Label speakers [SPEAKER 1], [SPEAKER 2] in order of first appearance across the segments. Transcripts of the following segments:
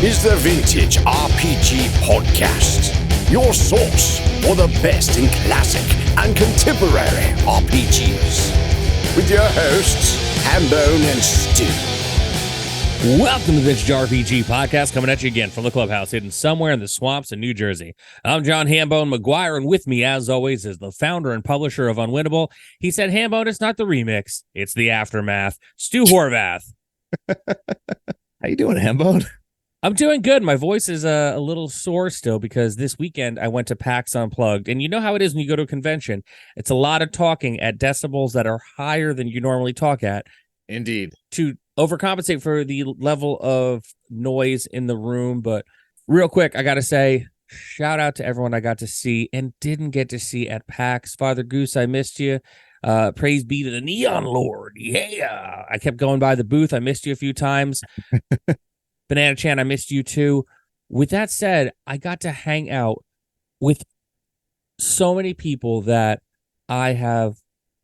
[SPEAKER 1] is the Vintage RPG Podcast, your source for the best in classic and contemporary RPGs. With your hosts, Hambone and Stu.
[SPEAKER 2] Welcome to the Vintage RPG Podcast, coming at you again from the clubhouse hidden somewhere in the swamps in New Jersey. I'm John Hambone McGuire, and with me, as always, is the founder and publisher of Unwinnable. He said, Hambone, it's not the remix, it's the aftermath. Stu Horvath.
[SPEAKER 3] How you doing, Hambone?
[SPEAKER 2] I'm doing good. My voice is a little sore still because this weekend I went to PAX Unplugged, and you know how it is when you go to a convention. It's a lot of talking at decibels that are higher than you normally talk at.
[SPEAKER 3] Indeed.
[SPEAKER 2] To overcompensate for the level of noise in the room. But real quick, I got to say, shout out to everyone I got to see and didn't get to see at PAX. Father Goose, I missed you. Praise be to the Neon Lord. Yeah. I kept going by the booth. I missed you a few times. Banana Chan, I missed you too. With that said, I got to hang out with so many people that I have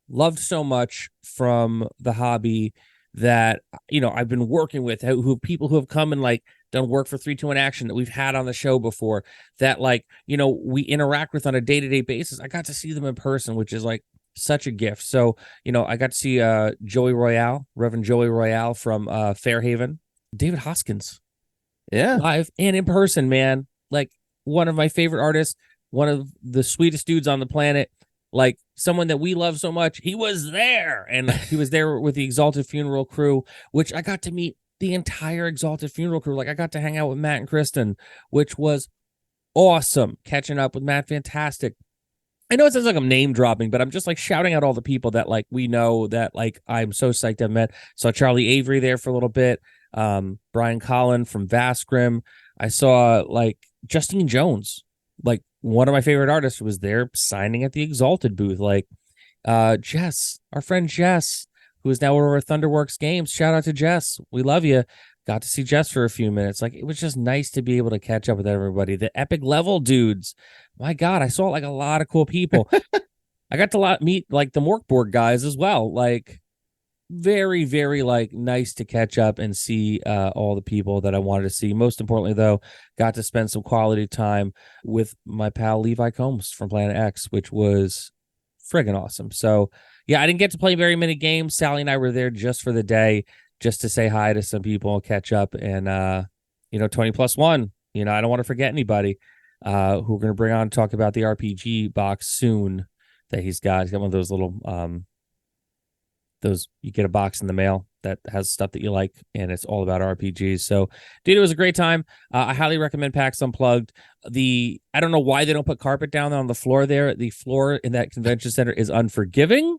[SPEAKER 2] loved so much from the hobby that, you know, I've been working with, who people who have come and like done work for 321 Action that we've had on the show before, that like, you know, we interact with on a day-to-day basis. I got to see them in person, which is like such a gift. So, you know, I got to see Joey Royale, Reverend Joey Royale from Fairhaven, David Hoskins.
[SPEAKER 3] Yeah.
[SPEAKER 2] Live and in person, man. Like one of my favorite artists, one of the sweetest dudes on the planet. Like someone that we love so much, he was there, and he was there with the Exalted Funeral crew, which I got to meet the entire Exalted Funeral crew. Like I got to hang out with Matt and Kristen, which was awesome. Catching up with Matt, fantastic. I know it sounds like I'm name dropping, but I'm just like shouting out all the people that like we know that like I'm so psyched to have met. Saw Charlie Avery there for a little bit. Brian Collin from Vasgrim. I saw like Justine Jones, like one of my favorite artists, was there signing at the Exalted booth. Like Jess, our friend Jess, who is now over at Thunderworks Games. Shout out to Jess. We love you. Got to see Jess for a few minutes. Like it was just nice to be able to catch up with everybody. The Epic Level dudes. My God, I saw like a lot of cool people. I got to meet like the Morkborg guys as well. Like very, very like nice to catch up and see all the people that I wanted to see. Most importantly, though, got to spend some quality time with my pal Levi Combs from Planet X, which was friggin' awesome. So yeah, I didn't get to play very many games. Sally and I were there just for the day, just to say hi to some people, catch up, and 20+1. You know, I don't want to forget anybody who we're going to bring on to talk about the RPG box soon that he's got. He's got one of those little those you get a box in the mail that has stuff that you like, and it's all about RPGs. So, dude, it was a great time. I highly recommend PAX Unplugged. I don't know why they don't put carpet down on the floor there. The floor in that convention center is unforgiving.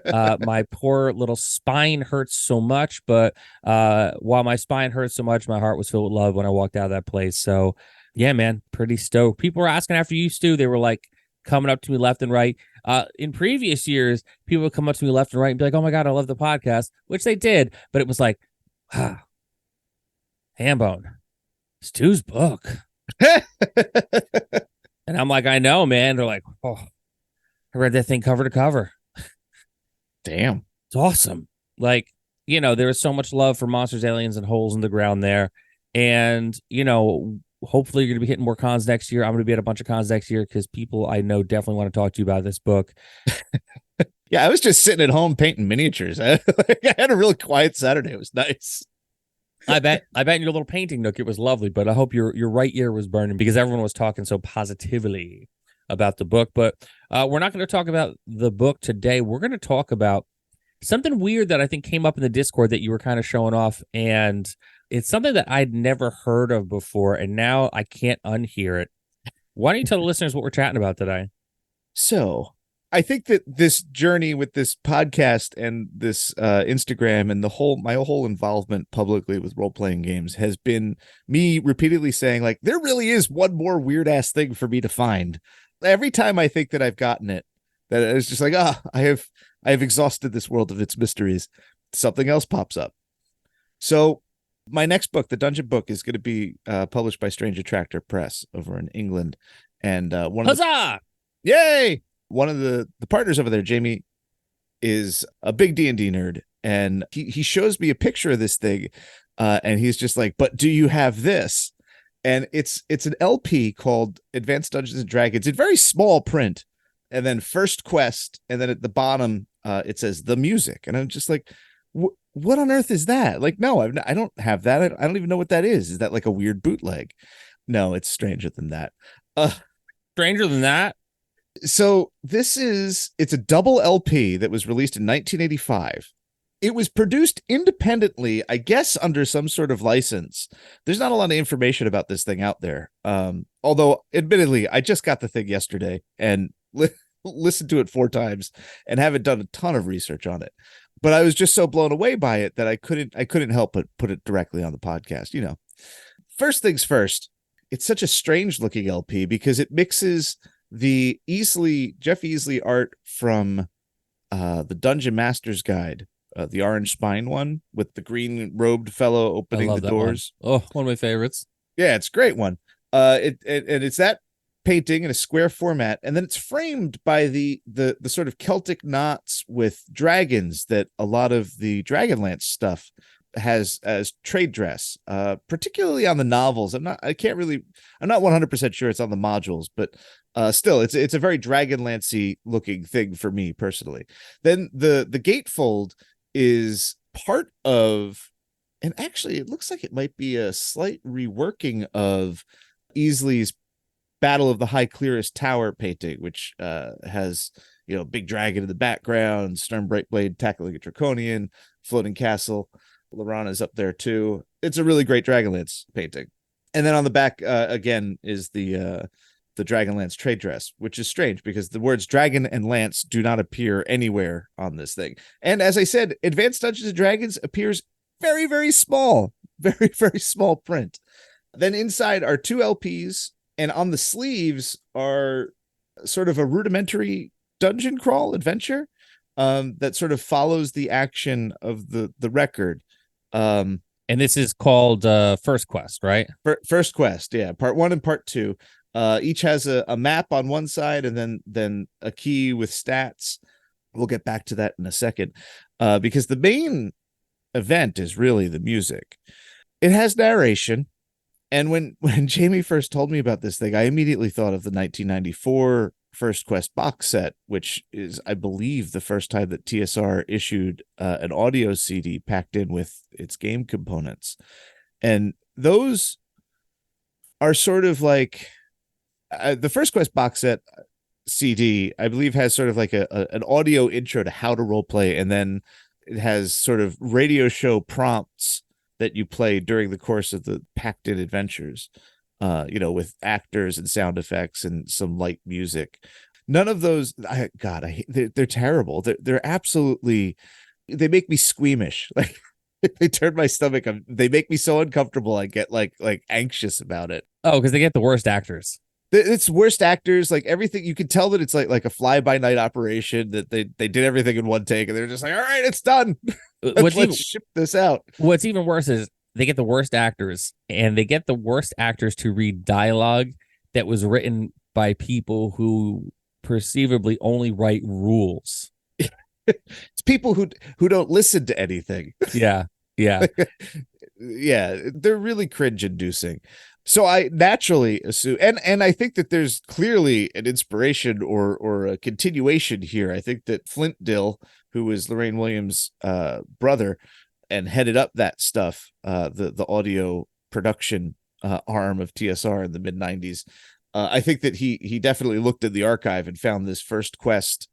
[SPEAKER 2] My poor little spine hurts so much, but while my spine hurts so much, my heart was filled with love when I walked out of that place. So, yeah, man, pretty stoked. People were asking after you, Stu. They were like coming up to me left and right. In previous years, people would come up to me left and right and be like, oh my God, I love the podcast, which they did. But it was like, Hambone, Stu's book. And I'm like, I know, man. They're like, oh, I read that thing cover to cover.
[SPEAKER 3] Damn.
[SPEAKER 2] It's awesome. Like, you know, there was so much love for monsters, aliens, and holes in the ground there. And, you know, hopefully you're going to be hitting more cons next year. I'm going to be at a bunch of cons next year because people I know definitely want to talk to you about this book.
[SPEAKER 3] Yeah, I was just sitting at home painting miniatures. I had a really quiet Saturday. It was nice.
[SPEAKER 2] I bet in your little painting nook it was lovely, but I hope your right ear was burning because everyone was talking so positively about the book. But we're not going to talk about the book today. We're going to talk about something weird that I think came up in the Discord that you were kind of showing off, and it's something that I'd never heard of before, and now I can't unhear it. Why don't you tell the listeners what we're chatting about today?
[SPEAKER 3] So I think that this journey with this podcast and this Instagram and my whole involvement publicly with role-playing games has been me repeatedly saying, like, there really is one more weird-ass thing for me to find. Every time I think that I've gotten it, that it's just like, I have exhausted this world of its mysteries, something else pops up. So my next book, the Dungeon book, is going to be published by Strange Attractor Press over in England. And yay! One of the partners over there, Jamie, is a big D&D nerd, and he shows me a picture of this thing, and he's just like, but do you have this? And it's an LP called Advanced Dungeons and Dragons in very small print, and then First Quest, and then at the bottom it says the music, and I'm just like, what on earth is that? Like, no, I don't have that. I don't even know what that is. Is that like a weird bootleg? No, it's stranger than that.
[SPEAKER 2] Stranger than that.
[SPEAKER 3] So it's a double LP that was released in 1985. It was produced independently, I guess, under some sort of license. There's not a lot of information about this thing out there. Although, admittedly, I just got the thing yesterday and listened to it 4 times and haven't done a ton of research on it. But I was just so blown away by it that I couldn't help but put it directly on the podcast. You know, first things first, it's such a strange looking LP because it mixes the Jeff Easley art from the Dungeon Master's Guide, the orange spine one with the green robed fellow opening the doors.
[SPEAKER 2] One of my favorites.
[SPEAKER 3] Yeah, it's a great one. It's that painting in a square format, and then it's framed by the sort of Celtic knots with dragons that a lot of the Dragonlance stuff has as trade dress, particularly on the novels. I'm not 100% sure it's on the modules, but still it's a very Dragonlance-y looking thing for me personally. Then the gatefold is part of, and actually it looks like it might be a slight reworking of Easley's Battle of the High Clearest Tower painting, which has, you know, big dragon in the background, Stern Brightblade tackling a draconian, floating castle. Lorana's up there too. It's a really great Dragonlance painting. And then on the back again is the Dragonlance trade dress, which is strange because the words dragon and lance do not appear anywhere on this thing. And as I said, Advanced Dungeons and Dragons appears very, very small, very, very small print. Then inside are 2 LPs, and on the sleeves are sort of a rudimentary dungeon crawl adventure that sort of follows the action of the record.
[SPEAKER 2] And this is called First Quest, right?
[SPEAKER 3] First Quest, yeah. Part 1 and Part 2. Each has a map on one side and then a key with stats. We'll get back to that in a second, because the main event is really the music. It has narration. And when Jamie first told me about this thing, I immediately thought of the 1994 First Quest box set, which is, I believe, the first time that TSR issued an audio CD packed in with its game components. And those are sort of like the First Quest box set CD, I believe, has sort of like an audio intro to how to role play, and then it has sort of radio show prompts that you play during the course of the packed in adventures, with actors and sound effects and some light music. None of those, they're terrible. They're absolutely, they make me squeamish. Like, they turn my stomach. They make me so uncomfortable. I get like anxious about it.
[SPEAKER 2] Oh, because they get the worst actors.
[SPEAKER 3] It's worst actors, like everything. You can tell that it's like a fly by night operation, that they did everything in one take, and they're just like, all right, it's done. Let's ship this out.
[SPEAKER 2] What's even worse is they get the worst actors, and they get the worst actors to read dialogue that was written by people who perceivably only write rules.
[SPEAKER 3] It's people who don't listen to anything.
[SPEAKER 2] Yeah.
[SPEAKER 3] Yeah, they're really cringe inducing. So I naturally assume, and I think that there's clearly an inspiration or a continuation here. I think that Flint Dill, who was Lorraine Williams' brother and headed up that stuff, the audio production arm of TSR in the mid 90s, I think that he definitely looked at the archive and found this First Quest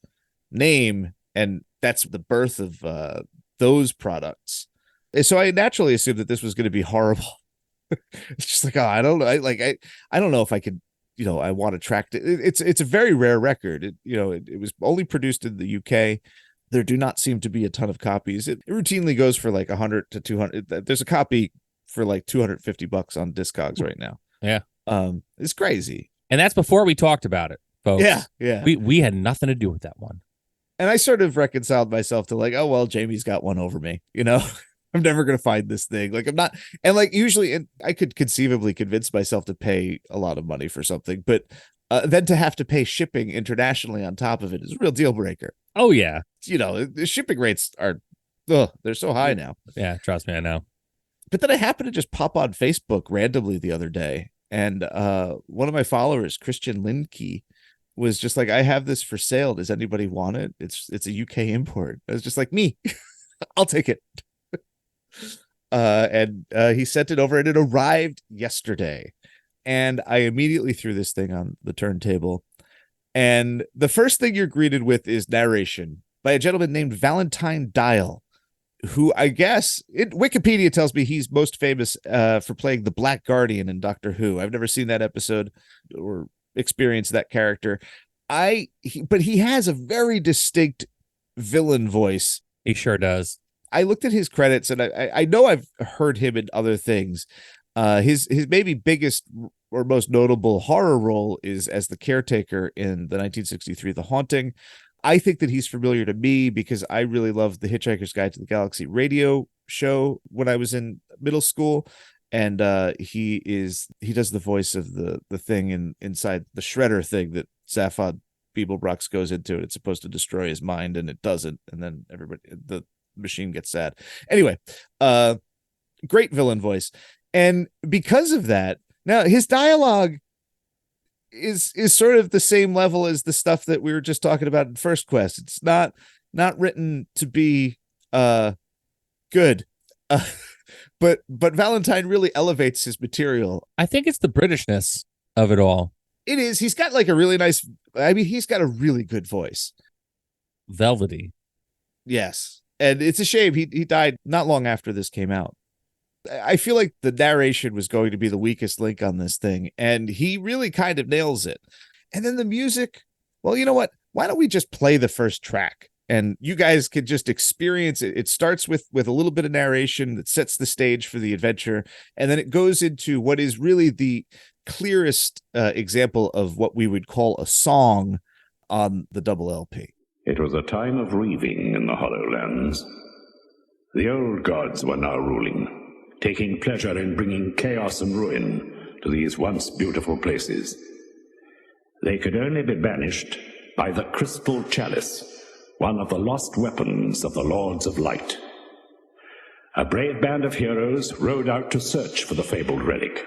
[SPEAKER 3] name, and that's the birth of those products. So I naturally assumed that this was going to be horrible. It's just like, I don't know. I don't know if I could, I want to track it. It's a very rare record. It was only produced in the UK. There do not seem to be a ton of copies. It routinely goes for like 100 to 200. There's a copy for like $250 on Discogs right now.
[SPEAKER 2] Yeah.
[SPEAKER 3] It's crazy.
[SPEAKER 2] And that's before we talked about it, folks.
[SPEAKER 3] Yeah.
[SPEAKER 2] We had nothing to do with that one.
[SPEAKER 3] And I sort of reconciled myself to like, oh, well, Jamie's got one over me, I'm never going to find this thing. Like, I'm not. And like, usually, and I could conceivably convince myself to pay a lot of money for something, but then to have to pay shipping internationally on top of it is a real deal breaker.
[SPEAKER 2] Oh, yeah.
[SPEAKER 3] The shipping rates are, they're so high now.
[SPEAKER 2] Yeah, trust me, I know.
[SPEAKER 3] But then I happened to just pop on Facebook randomly the other day, And one of my followers, Christian Linkey, was just like, I have this for sale. Does anybody want it? It's a UK import. I was just like, me, I'll take it. And he sent it over and it arrived yesterday. And I immediately threw this thing on the turntable. And the first thing you're greeted with is narration by a gentleman named Valentine Dial, who I guess Wikipedia tells me he's most famous for playing the Black Guardian in Doctor Who. I've never seen that episode or experienced that character. But he has a very distinct villain voice.
[SPEAKER 2] He sure does.
[SPEAKER 3] I looked at his credits and I know I've heard him in other things. His maybe biggest or most notable horror role is as the caretaker in the 1963 The Haunting. I think that he's familiar to me because I really loved the Hitchhiker's Guide to the Galaxy radio show when I was in middle school. And he does the voice of the thing inside the shredder thing that Zaphod Beeblebrox goes into. It's supposed to destroy his mind and it doesn't. And then the machine gets sad. Anyway, great villain voice. And because of that, now his dialogue is sort of the same level as the stuff that we were just talking about in First Quest. It's not written to be good. But Valentine really elevates his material.
[SPEAKER 2] I think it's the Britishness of it all.
[SPEAKER 3] It is. He's got like a really nice, he's got a really good voice.
[SPEAKER 2] Velvety.
[SPEAKER 3] Yes. And it's a shame he died not long after this came out. I feel like the narration was going to be the weakest link on this thing, and he really kind of nails it. And then the music, well, you know what? Why don't we just play the first track? And you guys could just experience it. It starts with a little bit of narration that sets the stage for the adventure. And then it goes into what is really the clearest example of what we would call a song on the double LP.
[SPEAKER 4] It was a time of reaving in the Hollowlands. The old gods were now ruling, taking pleasure in bringing chaos and ruin to these once beautiful places. They could only be banished by the Crystal Chalice, one of the lost weapons of the Lords of Light. A brave band of heroes rode out to search for the fabled relic.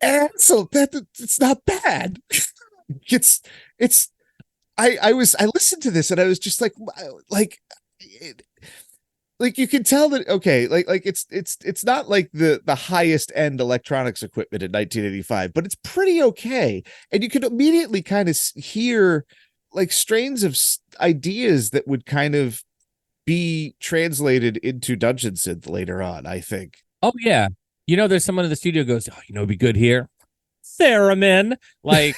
[SPEAKER 3] And so it's not bad. it's it's I listened to this and I was just it, like you can tell that okay, like it's not like the highest end electronics equipment in 1985, but it's pretty okay. And you could immediately kind of hear like strains of ideas that would kind of be translated into dungeon synth later on, I think.
[SPEAKER 2] Oh yeah. There's someone in the studio goes, oh, it'd be good here. Theremin. Like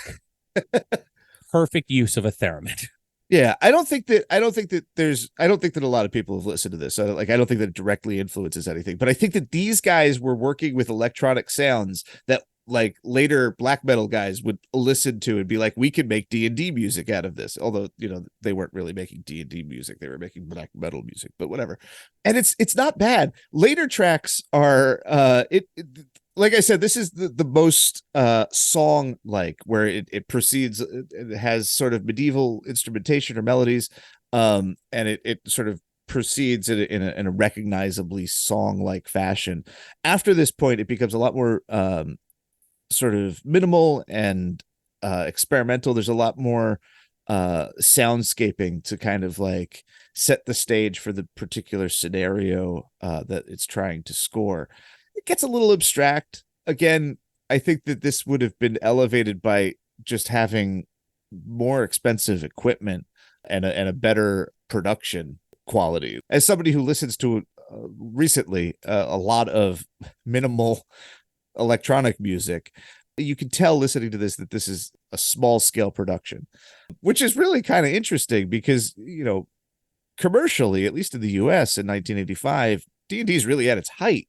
[SPEAKER 2] perfect use of a theremin.
[SPEAKER 3] Yeah, I don't think that a lot of people have listened to this. I don't think that it directly influences anything, but I think that these guys were working with electronic sounds that like later black metal guys would listen to and be like, we can make D&D music out of this. Although, they weren't really making D&D music. They were making black metal music, but whatever. And it's not bad. Later tracks are like I said, this is the most song like where it proceeds. It has sort of medieval instrumentation or melodies, and it sort of proceeds in a recognizably song like fashion. After this point, it becomes a lot more sort of minimal and experimental. There's a lot more soundscaping to kind of like set the stage for the particular scenario that it's trying to score. It gets a little abstract. Again, I think that this would have been elevated by just having more expensive equipment and a better production quality. As somebody who listens to recently a lot of minimal electronic music, you can tell listening to this that this is a small scale production, which is really kind of interesting because, commercially, at least in the US in 1985, D&D is really at its height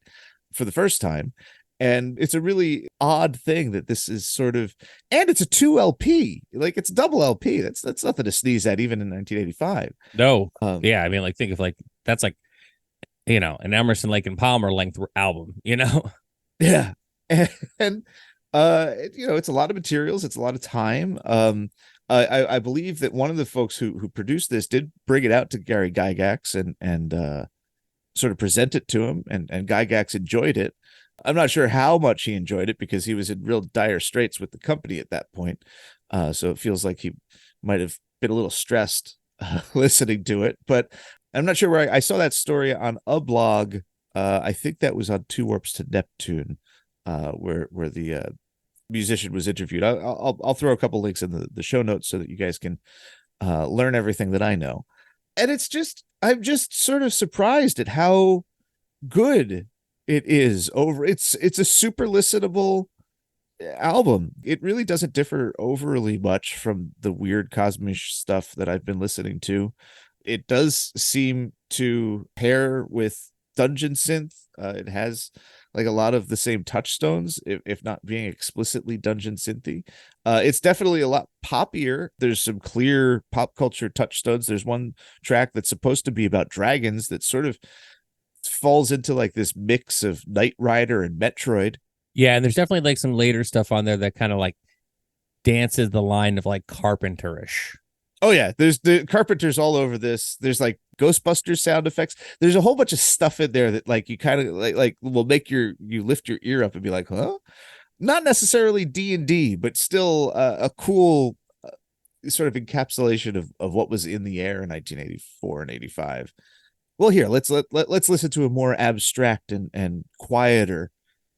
[SPEAKER 3] for the first time. And it's a really odd thing that this is sort of, and it's a 2 LP, like it's double LP. That's nothing to sneeze at even in 1985.
[SPEAKER 2] No. Yeah. I mean, like think of like, that's like, an Emerson, Lake and Palmer length album,
[SPEAKER 3] Yeah. And it's a lot of materials. It's a lot of time. I believe that one of the folks who produced this did bring it out to Gary Gygax and sort of present it to him, and Gygax enjoyed it. I'm not sure how much he enjoyed it because he was in real dire straits with the company at that point. So it feels like he might have been a little stressed listening to it, but I'm not sure where I saw that story on a blog. I think that was on Two Warps to Neptune, where the musician was interviewed. I'll throw a couple links in the show notes so that you guys can learn everything that I know. And I'm just sort of surprised at how good it is it's a super listenable album. It really doesn't differ overly much from the weird cosmish stuff that I've been listening to. It does seem to pair with dungeon synth. It has like a lot of the same touchstones, if not being explicitly dungeon synthy. It's definitely a lot poppier. There's some clear pop culture touchstones. There's one track that's supposed to be about dragons that sort of falls into like this mix of Knight Rider and Metroid.
[SPEAKER 2] Yeah, and there's definitely like some later stuff on there that kind of like dances the line of like Carpenter-ish.
[SPEAKER 3] Oh yeah, there's the Carpenters all over this. There's like Ghostbusters sound effects. There's a whole bunch of stuff in there that like you kind of like will make you lift your ear up and be like, huh? Not necessarily D&D, but still a cool sort of encapsulation of what was in the air in 1984 and 85. Well, here let's listen to a more abstract and quieter,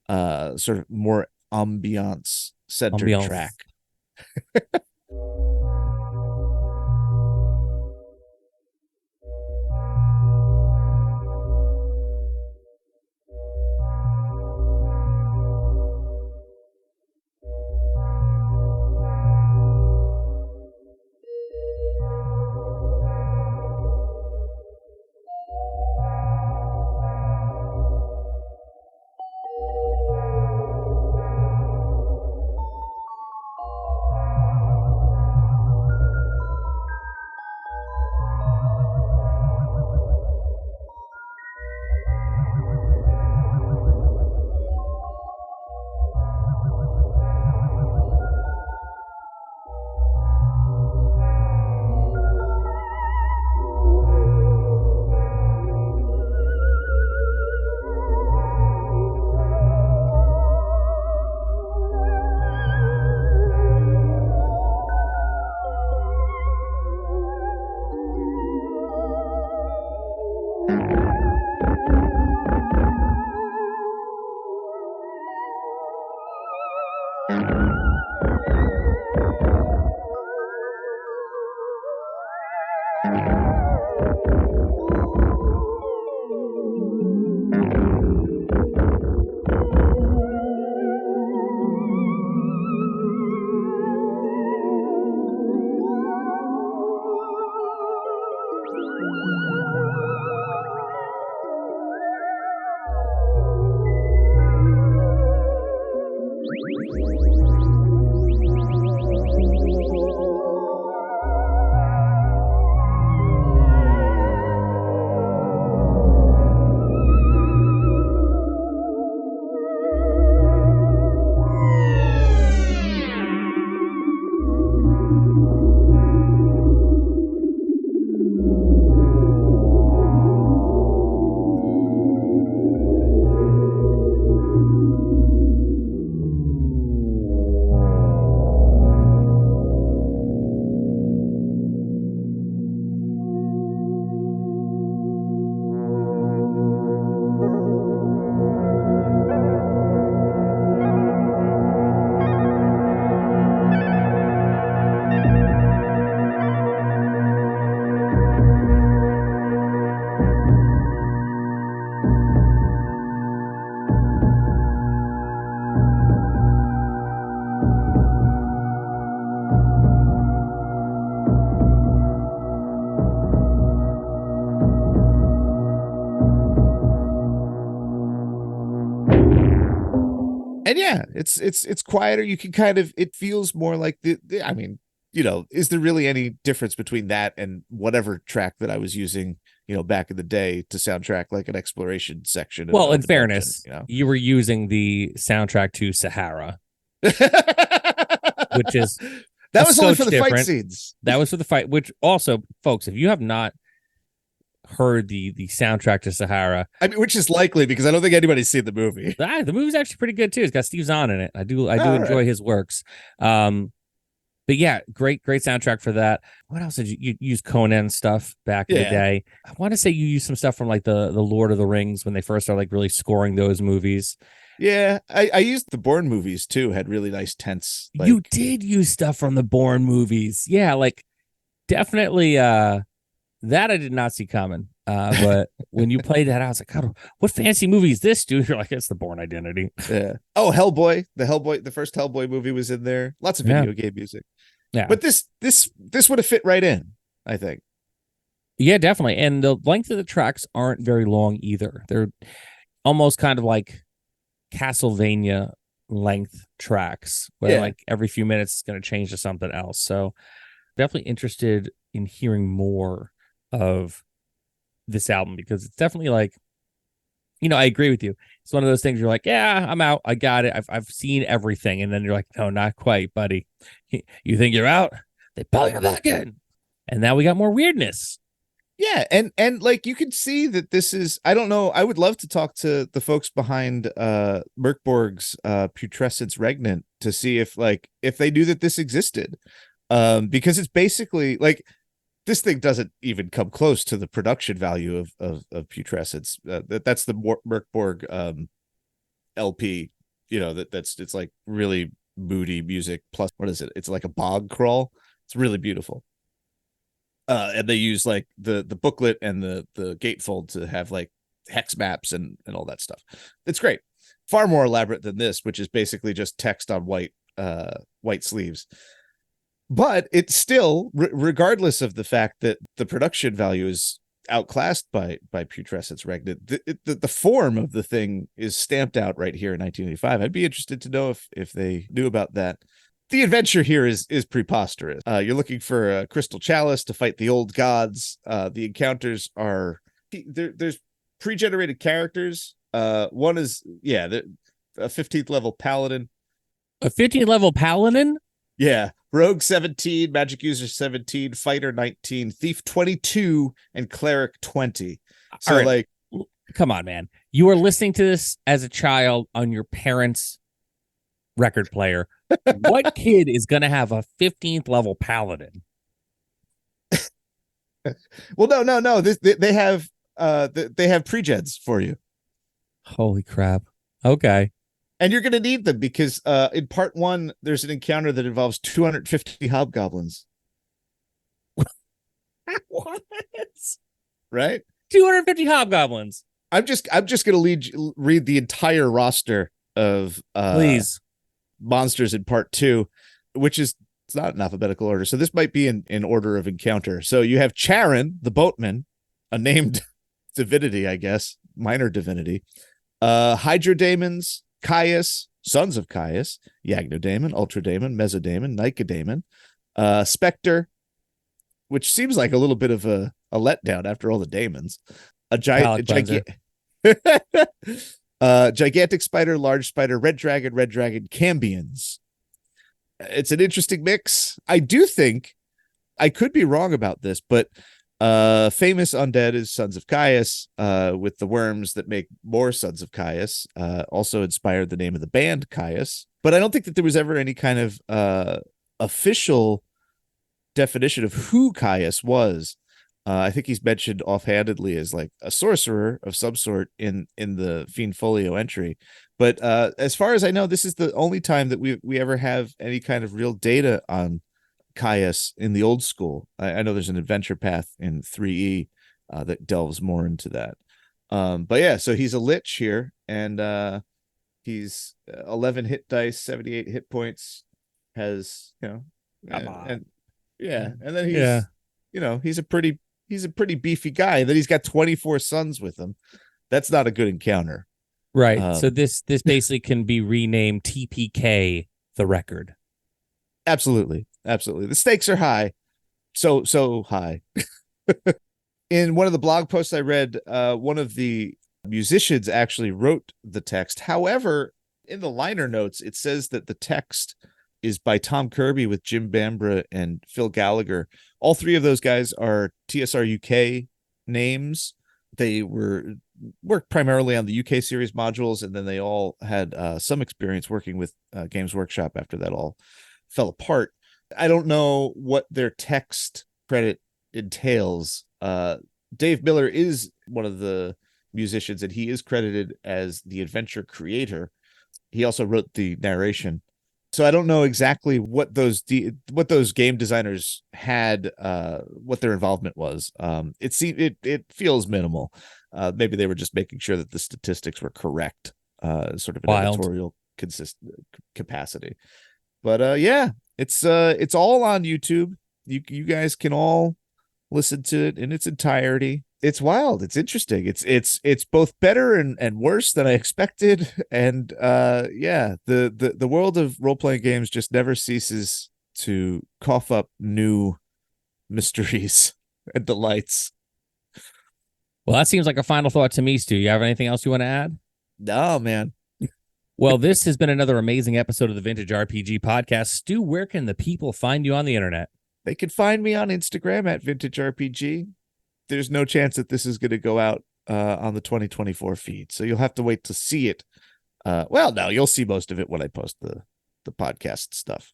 [SPEAKER 3] sort of more ambiance centered track. And yeah, it's quieter. You can kind of, it feels more like I mean, is there really any difference between that and whatever track that I was using, back in the day to soundtrack like an exploration section?
[SPEAKER 2] Well, in
[SPEAKER 3] a
[SPEAKER 2] fairness,
[SPEAKER 3] dungeon,
[SPEAKER 2] you were using the soundtrack to Sahara, which is
[SPEAKER 3] that was only for the
[SPEAKER 2] different.
[SPEAKER 3] fight scenes.
[SPEAKER 2] That was for the fight, which also, folks, if you have not heard the soundtrack to Sahara,
[SPEAKER 3] I mean, which is likely because I don't think anybody's seen the movie.
[SPEAKER 2] the movie's actually pretty good too. It's got Steve Zahn in it. I do enjoy his works. But yeah, great soundtrack for that. What else did you use? Conan stuff back in the day. I want to say you used some stuff from like the Lord of the Rings when they first started like really scoring those movies.
[SPEAKER 3] Yeah, I used the Bourne movies too. Had really nice tense.
[SPEAKER 2] You did use stuff from the Bourne movies. Yeah, like definitely that I did not see coming. But when you played that, I was like, God, what fancy movie is this, dude? You're like, it's the Bourne Identity.
[SPEAKER 3] Yeah. Oh, Hellboy. The first Hellboy movie was in there. Lots of video game music.
[SPEAKER 2] Yeah.
[SPEAKER 3] But this would have fit right in, I think.
[SPEAKER 2] Yeah, definitely. And the length of the tracks aren't very long either. They're almost kind of like Castlevania length tracks where like every few minutes it's going to change to something else. So definitely interested in hearing more of this album because it's definitely like, I agree with you. It's one of those things you're like, yeah, I'm out. I got it. I've seen everything. And then you're like, no, not quite, buddy. You think you're out? They pull you back in. And now we got more weirdness.
[SPEAKER 3] Yeah, and like you can see that this is, I don't know, I would love to talk to the folks behind Merkborg's Putrescence Regnant to see if they knew that this existed. Because it's basically like this thing doesn't even come close to the production value of Putrescence. That's the Merkborg LP, it's like really moody music plus what is it? It's like a bog crawl. It's really beautiful. And they use like the booklet and the gatefold to have like hex maps and all that stuff. It's great. Far more elaborate than this, which is basically just text on white sleeves. But it's still, regardless of the fact that the production value is outclassed by Putrescence Regnant, the form of the thing is stamped out right here in 1985. I'd be interested to know if they knew about that. The adventure here is preposterous. You're looking for a crystal chalice to fight the old gods. The encounters are there's pre-generated characters. One is a 15th level paladin.
[SPEAKER 2] A 15th level paladin?
[SPEAKER 3] Yeah. Rogue 17, magic user 17, fighter 19, thief 22, and cleric 20. So
[SPEAKER 2] all right. Come on, man. You were listening to this as a child on your parents' record player. What kid is going to have a 15th level paladin?
[SPEAKER 3] Well, no. They have they have pre-gens for you.
[SPEAKER 2] Holy crap. Okay.
[SPEAKER 3] And you're going to need them because in part 1, there's an encounter that involves 250 hobgoblins.
[SPEAKER 2] What?
[SPEAKER 3] Right?
[SPEAKER 2] 250 hobgoblins.
[SPEAKER 3] I'm just going to read the entire roster of
[SPEAKER 2] Please.
[SPEAKER 3] monsters in part 2, which is, it's not in alphabetical order. So this might be in order of encounter. So you have Charon, the boatman, a named divinity, I guess, minor divinity. Hydrodamons, Caius, sons of Caius, Yagnodaemon, Ultradaemon, Mesodaemon, Nycodaemon, Spectre, which seems like a little bit of a letdown after all the daemons. A gigantic spider, large spider, red dragon, cambions. It's an interesting mix. I do think, I could be wrong about this, but famous undead is Sons of Caius, with the worms that make more Sons of Caius, also inspired the name of the band Caius. But I don't think that there was ever any kind of official definition of who Caius was. I think he's mentioned offhandedly as like a sorcerer of some sort in the Fiend Folio entry. But as far as I know, this is the only time that we ever have any kind of real data on Caius in the old school. I know there's an adventure path in 3E that delves more into that. But yeah, so he's a lich here, and he's 11 hit dice, 78 hit points, has, and then he's he's a pretty beefy guy. Then he's got 24 sons with him. That's not a good encounter.
[SPEAKER 2] Right. So this basically can be renamed TPK, the record.
[SPEAKER 3] Absolutely. The stakes are high. So high. In one of the blog posts I read, one of the musicians actually wrote the text. However, in the liner notes, it says that the text is by Tom Kirby with Jim Bambra and Phil Gallagher. All three of those guys are TSR UK names. They worked primarily on the UK series modules, and then they all had some experience working with Games Workshop after that all fell apart. I don't know what their text credit entails. Dave Miller is one of the musicians, and he is credited as the adventure creator. He also wrote the narration. So I don't know exactly what those game designers had, what their involvement was. It feels minimal. Maybe they were just making sure that the statistics were correct, sort of an editorial capacity. But yeah, it's all on YouTube. You guys can all listen to it in its entirety. It's wild. It's interesting. It's both better and worse than I expected. And yeah, the world of role-playing games just never ceases to cough up new mysteries and delights.
[SPEAKER 2] Well, that seems like a final thought to me, Stu. You have anything else you want to add?
[SPEAKER 3] No, man.
[SPEAKER 2] Well, this has been another amazing episode of the Vintage RPG Podcast. Stu, where can the people find you on the internet? They can find me on Instagram at Vintage RPG. There's no chance that this is going to go out on the 2024 feed, so you'll have to wait to see it. Well, no, you'll see most of it when I post the podcast stuff.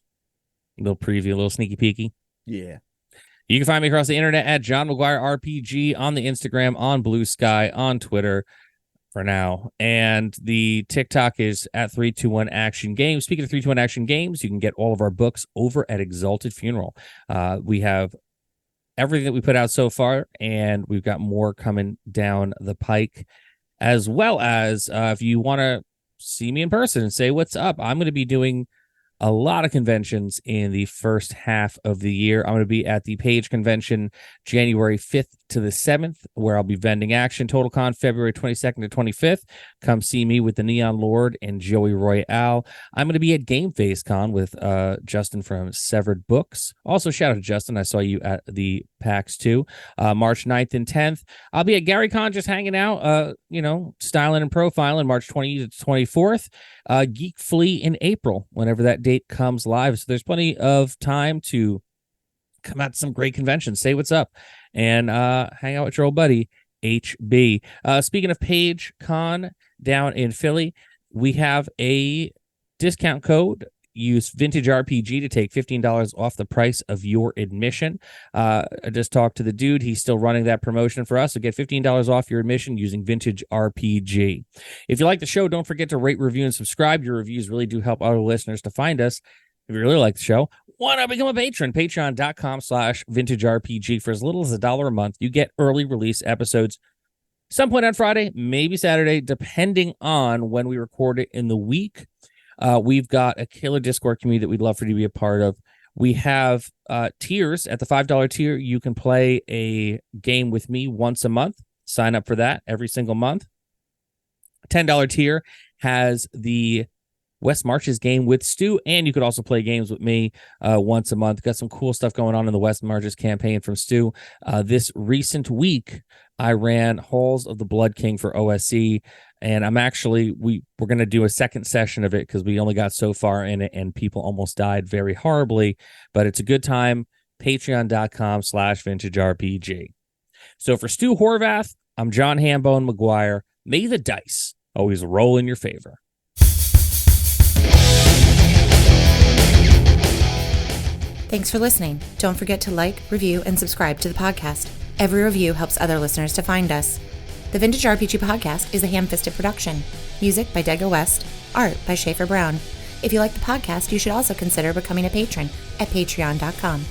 [SPEAKER 2] A little preview, a little sneaky peeky. Yeah. You can find me across the internet at John McGuire RPG on the Instagram, on Blue Sky, on Twitter for now. And the TikTok is at 321 Action Games. Speaking of 321 Action Games, you can get all of our books over at Exalted Funeral. We have everything that we put out so far, and we've got more coming down the pike, as well as if you want to see me in person and say what's up, I'm going to be doing a lot of conventions in the first half of the year. I'm going to be at the Page Convention January 5th to the 7th, where I'll be vending action. TotalCon February 22nd to 25th. Come see me with the Neon Lord and Joey Royale. I'm going to be at Game Face Con with Justin from Severed Books. Also, shout out to Justin. I saw you at the PAX too. March 9th and 10th. I'll be at GaryCon just hanging out, styling and profiling March 20th to 24th. Geek Flea in April, whenever that date comes live. So there's plenty of time to come out to some great conventions, say what's up, and hang out with your old buddy, HB. Speaking of Page Con down in Philly, we have a discount code use Vintage RPG to take $15 off the price of your admission. I just talked to the dude. He's still running that promotion for us. So get $15 off your admission using Vintage RPG. If you like the show, don't forget to rate, review, and subscribe. Your reviews really do help other listeners to find us. If you really like the show, why not become a patron? Patreon.com/vintagerpg. For as little as $1 a month, you get early release episodes some point on Friday, maybe Saturday, depending on when we record it in the week. We've got a killer Discord community that we'd love for you to be a part of. We have tiers. At the $5 tier, you can play a game with me once a month. Sign up for that every single month. $10 tier has the West Marches game with Stu, and you could also play games with me once a month. Got some cool stuff going on in the West Marches campaign from Stu. This recent week, I ran Halls of the Blood King for OSC, and I'm actually, we're going to do a second session of it because we only got so far in it, and people almost died very horribly, but it's a good time. Patreon.com/vintagerpg. So for Stu Horvath, I'm John Hambone McGuire. May the dice always roll in your favor.
[SPEAKER 5] Thanks for listening. Don't forget to like, review, and subscribe to the podcast. Every review helps other listeners to find us. The Vintage RPG Podcast is a ham-fisted production. Music by Dego West. Art by Schaefer Brown. If you like the podcast, you should also consider becoming a patron at patreon.com.